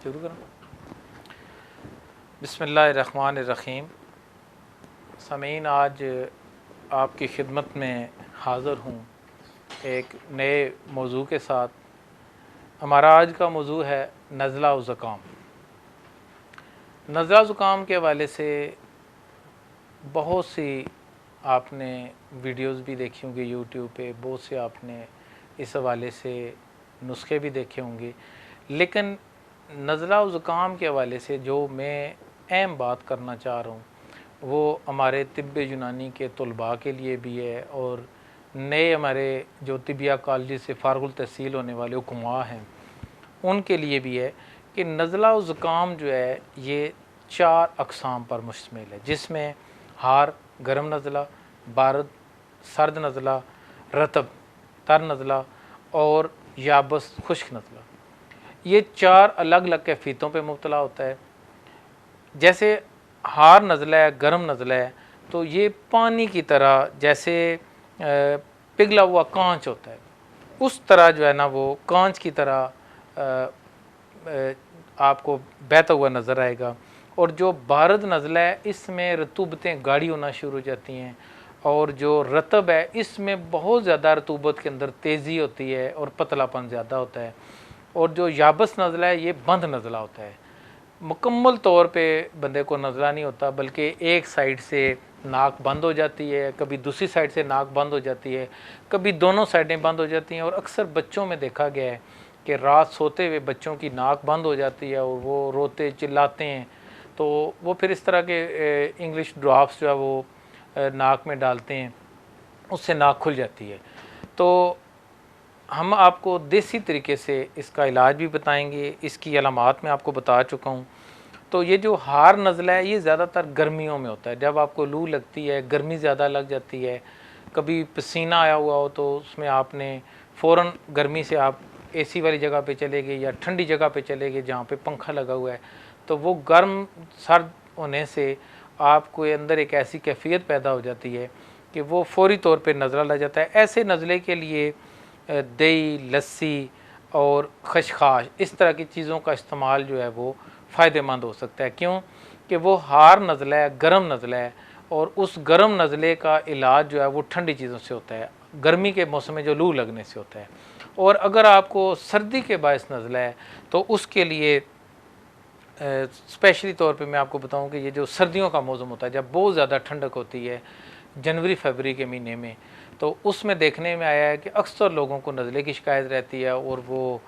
शुरू करूँ। बिस्मिल्लाहिर्रहमानिर्रहीम। समीन, आज आपकी खिदमत में हाज़िर हूँ एक नए मौजू के साथ। हमारा आज का मौजू है नज़ला और ज़ुकाम। नज़ला ज़ुकाम के हवाले से बहुत सी आपने वीडियोस भी देखी होंगी यूट्यूब पे, बहुत से आपने इस हवाले से नुस्खे भी देखे होंगे, लेकिन नज़ला और ज़ुकाम के हवाले से जो मैं अहम बात करना चाह रहा हूँ वो हमारे तिब्ब यूनानी के तलबा के लिए भी है और नए हमारे जो तिबिया कॉलेज से फ़ारगुल तहसील होने वाले हुक्मा हैं उनके लिए भी है कि नज़ला और ज़ुकाम जो है ये 4 अक़साम पर मुश्तमिल है, जिसमें हार गर्म नज़ला, बारद सर्द नज़ला, रतब तर नज़ला और याबस खुश्क नज़ला। ये 4 अलग अलग कैफियतों पे मुब्तला होता है। जैसे हार नज़ला है, गर्म नज़ला है, तो ये पानी की तरह जैसे पिघला हुआ कांच होता है, उस तरह जो है ना वो कांच की तरह आपको बहता हुआ नज़र आएगा। और जो बारद नज़ला है इसमें रतूबतें गाढ़ी होना शुरू हो जाती हैं, और जो रतब है इसमें बहुत ज़्यादा रतूबत के अंदर तेज़ी होती है और पतलापन ज़्यादा होता है। और जो याबस नज़ला है ये बंद नज़ला होता है, मुकम्मल तौर पे बंदे को नज़ला नहीं होता, बल्कि एक साइड से नाक बंद हो जाती है, कभी दूसरी साइड से नाक बंद हो जाती है, कभी दोनों साइडें बंद हो जाती हैं। और अक्सर बच्चों में देखा गया है कि रात सोते हुए बच्चों की नाक बंद हो जाती है और वो रोते चिल्लाते हैं, तो वो फिर इस तरह के इंग्लिश ड्रॉप्स जो है वो नाक में डालते हैं, उससे नाक खुल जाती है। तो हम आपको देसी तरीके से इसका इलाज भी बताएंगे, इसकी अलामात मैं आपको बता चुका हूँ। तो ये जो हार नज़ला है ये ज़्यादातर गर्मियों में होता है, जब आपको लू लगती है, गर्मी ज़्यादा लग जाती है, कभी पसीना आया हुआ हो तो उसमें आपने फ़ौरन गर्मी से आप एसी वाली जगह पे चले गए या ठंडी जगह पे चले गए जहाँ पे पंखा लगा हुआ है, तो वो गर्म सर्द होने से आपको अंदर एक ऐसी कैफियत पैदा हो जाती है कि वो फौरी तौर पे नज़ला लग जाता है। ऐसे नज़ले के लिए दही, लस्सी और खशखाश इस तरह की चीज़ों का इस्तेमाल जो है वो फ़ायदेमंद हो सकता है। क्यों कि वो हार नज़ला है, गर्म नज़ला है, और उस गर्म नज़ले का इलाज जो है वो ठंडी चीज़ों से होता है, गर्मी के मौसम में जो लू लगने से होता है। और अगर आपको सर्दी के बायस नज़ला है तो उसके लिए स्पेशली तौर पे मैं आपको बताऊं कि ये जो सर्दियों का मौसम होता है, जब बहुत ज़्यादा ठंडक होती है जनवरी फरवरी के महीने में, तो उसमें देखने में आया है कि अक्सर लोगों को नज़ले की शिकायत रहती है और वो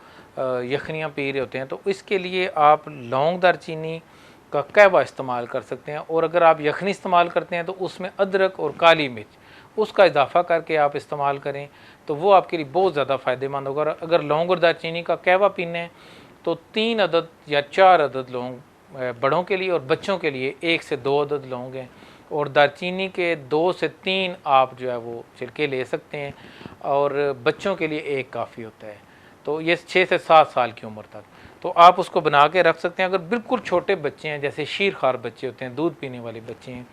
यखनियाँ पी रहे होते हैं। तो इसके लिए आप लौंग दारचीनी का कहवा इस्तेमाल कर सकते हैं, और अगर आप यखनी इस्तेमाल करते हैं तो उसमें अदरक और काली मिर्च उसका इजाफा करके आप इस्तेमाल करें, तो वो आपके लिए बहुत ज़्यादा फ़ायदेमंद होगा। अगर लौंग और दारचीनी का कहवा पीने हैं तो 3 अदद या 4 अदद लौंग बड़ों के लिए, और बच्चों के लिए 1 से 2 अदद लौंग हैं, और दारचीनी के 2 से 3 आप जो है वो छिलके ले सकते हैं, और बच्चों के लिए 1 काफ़ी होता है। तो ये 6 से 7 साल की उम्र तक तो आप उसको बना के रख सकते हैं। अगर बिल्कुल छोटे बच्चे हैं, जैसे शीरखार बच्चे होते हैं, दूध पीने वाले बच्चे हैं,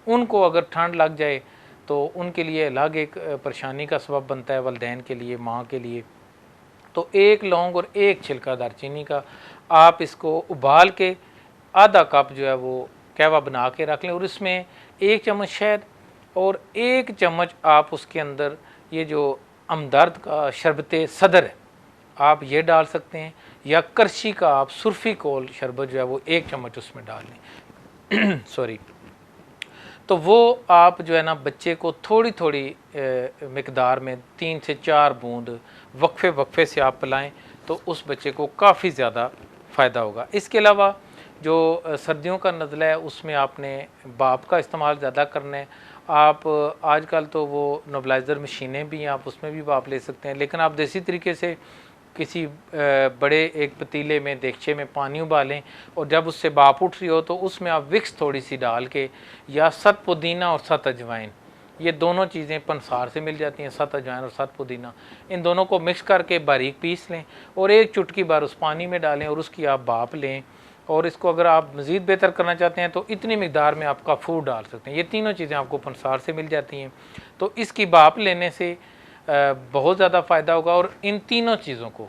उनको अगर ठंड लग जाए तो उनके लिए अलग एक परेशानी का सबब बनता है, वालिदैन के लिए, माँ के लिए। तो 1 लौंग और 1 छिलका दारचीनी का आप इसको उबाल के आधा कप जो है वो कहवा बना के रख लें, और इसमें 1 चम्मच शहद और 1 चम्मच आप उसके अंदर ये जो हमदर्द का शरबत सदर है आप ये डाल सकते हैं, या करशी का आप सुरफ़ी कोल शरबत जो है वो 1 चम्मच उसमें डाल लें सॉरी। तो वो आप जो है ना बच्चे को थोड़ी थोड़ी मिकदार में 3 से 4 बूंद वक्फे वक्फे से आप पिलाएं, तो उस बच्चे को काफ़ी ज़्यादा फ़ायदा होगा। इसके अलावा जो सर्दियों का नज़ला है उसमें आपने भाप का इस्तेमाल ज़्यादा करना है। आप आजकल तो वो नेबुलाइज़र मशीनें भी हैं, आप उसमें भी भाप ले सकते हैं, लेकिन आप देसी तरीके से किसी बड़े एक पतीले में देगचे में पानी उबालें, और जब उससे भाप उठ रही हो तो उसमें आप विक्स थोड़ी सी डाल के, या सत पुदीना और सत अजवाइन, ये दोनों चीज़ें पंसार से मिल जाती हैं, सत अजवाइन और सत पुदीना, इन दोनों को मिक्स करके बारीक पीस लें और 1 चुटकी बार उस पानी में डालें और उसकी आप भाप लें। और इसको अगर आप मज़ीद बेहतर करना चाहते हैं तो इतनी मिकदार में आपका फूड डाल सकते हैं। ये तीनों चीज़ें आपको पंसार से मिल जाती हैं, तो इसकी भाप लेने से बहुत ज़्यादा फ़ायदा होगा। और इन तीनों चीज़ों को,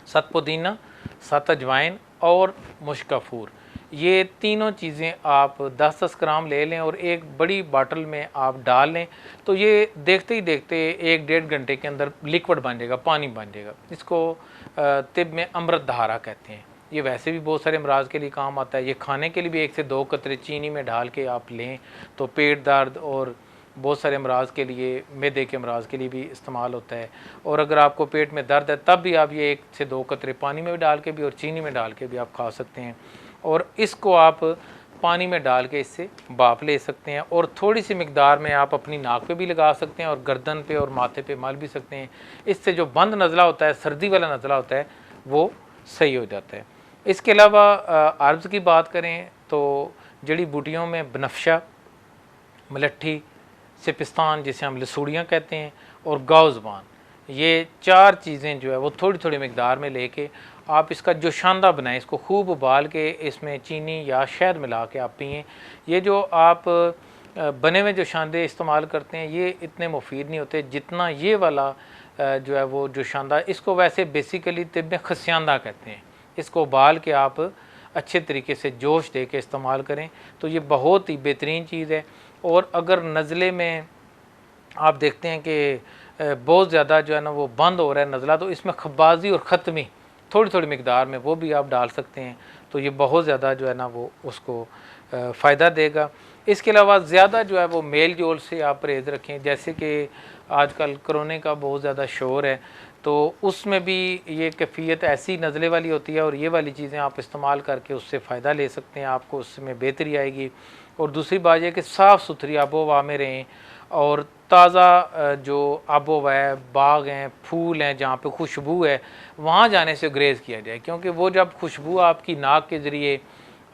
सत पुदीना, सत अजवाइन और मुश्क-कफूर, ये तीनों चीज़ें आप 10-10 ग्राम ले लें और एक बड़ी बाटल में आप डाल लें, तो ये देखते ही देखते 1 डेढ़ घंटे के अंदर लिक्विड बन जाएगा, पानी बन जाएगा। इसको तिब में अमृत धारा कहते हैं। ये वैसे भी बहुत सारे अमराज के लिए काम आता है। ये खाने के लिए भी 1 से 2 कतरे चीनी में डाल के आप लें तो पेट दर्द और बहुत सारे अमराज के लिए, मैदे के अमराज के लिए भी इस्तेमाल होता है। और अगर आपको पेट में दर्द है तब भी आप ये 1 से 2 कतरे पानी में डाल के भी और चीनी में डाल के भी आप खा सकते हैं। और इसको आप पानी में डाल के इससे भाप ले सकते हैं और थोड़ी सी मिकदार में आप अपनी नाक पे भी लगा सकते हैं और गर्दन पे और माथे पे मल भी सकते हैं। इससे जो बंद नज़ला होता है, सर्दी वाला नज़ला होता है, वो सही हो जाता है। इसके अलावा अर्ब्स की बात करें तो जड़ी बूटियों में बनफशा, मलट्ठी, सिपिस्तान जिसे हम लसूड़ियाँ कहते हैं, और गाव ज़बान, ये 4 चीज़ें जो है वो थोड़ी थोड़ी मिकदार में लेके आप इसका जोशांदा बनाएं। इसको खूब उबाल के इसमें चीनी या शहद मिला के आप पिएँ। ये जो आप बने हुए जोशांदे इस्तेमाल करते हैं ये इतने मुफीद नहीं होते जितना ये वाला जो है वो जोशांदा। इसको वैसे बेसिकली तिब में खस्यांदा कहते हैं। इसको उबाल के आप अच्छे तरीके से जोश दे के इस्तेमाल करें तो ये बहुत ही बेहतरीन चीज़ है। और अगर नज़ले में आप देखते हैं कि बहुत ज़्यादा जो है ना वो बंद हो रहा है नज़ला, तो इसमें खब्बाजी और ख़त्मी थोड़ी थोड़ी मिकदार में वो भी आप डाल सकते हैं, तो ये बहुत ज़्यादा जो है ना वो उसको फ़ायदा देगा। इसके अलावा ज़्यादा जो है वो मेल जोल से आप परहेज़ रखें। जैसे कि आजकल कोरोना का बहुत ज़्यादा शोर है, तो उसमें भी ये कैफ़ियत ऐसी नज़ले वाली होती है और ये वाली चीज़ें आप इस्तेमाल करके उससे फ़ायदा ले सकते हैं, आपको उसमें बेहतरी आएगी। और दूसरी बात यह कि साफ़ सुथरी आबो हवा में रहें और ताज़ा जो आबो हवा है, बाग हैं, फूल हैं, जहाँ पे खुशबू है, वहाँ जाने से गुरेज़ किया जाए। क्योंकि वो जब खुशबू आपकी नाक के ज़रिए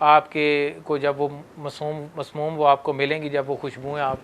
आपके को जब वो मसमूम वो आपको मिलेंगी, जब वो खुशबुएँ आप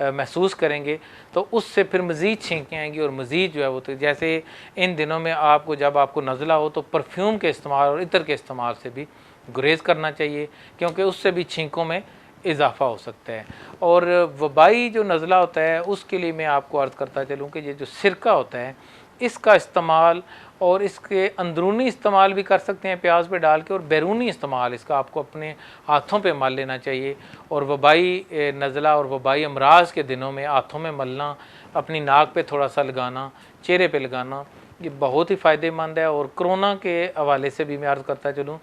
महसूस करेंगे, तो उससे फिर मज़ीद छींकें आएंगी और मज़ीद जो है वो, तो जैसे इन दिनों में आपको जब आपको नज़ला हो तो परफ्यूम के इस्तेमाल और इत्र के इस्तेमाल से भी गुरेज़ करना चाहिए, क्योंकि उससे भी छींकों में इजाफ़ा हो सकता है। और वबाई जो नज़ला होता है उसके लिए मैं आपको अर्ज़ करता चलूँ कि ये जो सिरका होता है इसका इस्तेमाल, और इसके अंदरूनी इस्तेमाल भी कर सकते हैं प्याज पे डाल के, और बैरूनी इस्तेमाल इसका आपको अपने हाथों पे मल लेना चाहिए। और वबाई नज़ला और वबाई अमराज के दिनों में हाथों में मलना, अपनी नाक पे थोड़ा सा लगाना, चेहरे पे लगाना, ये बहुत ही फ़ायदेमंद है। और कोरोना के हवाले से भी मैं अर्ज़ करता चलूँ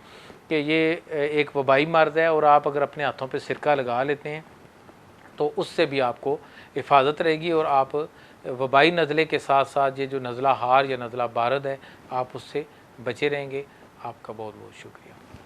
कि ये एक वबाई मर्ज़ है, और आप अगर अपने हाथों पे सिरका लगा लेते हैं तो उससे भी आपको हिफाजत रहेगी और आप वबाई नज़ले के साथ साथ ये जो नज़ला हार या नज़ला बारद है आप उससे बचे रहेंगे। आपका बहुत बहुत शुक्रिया।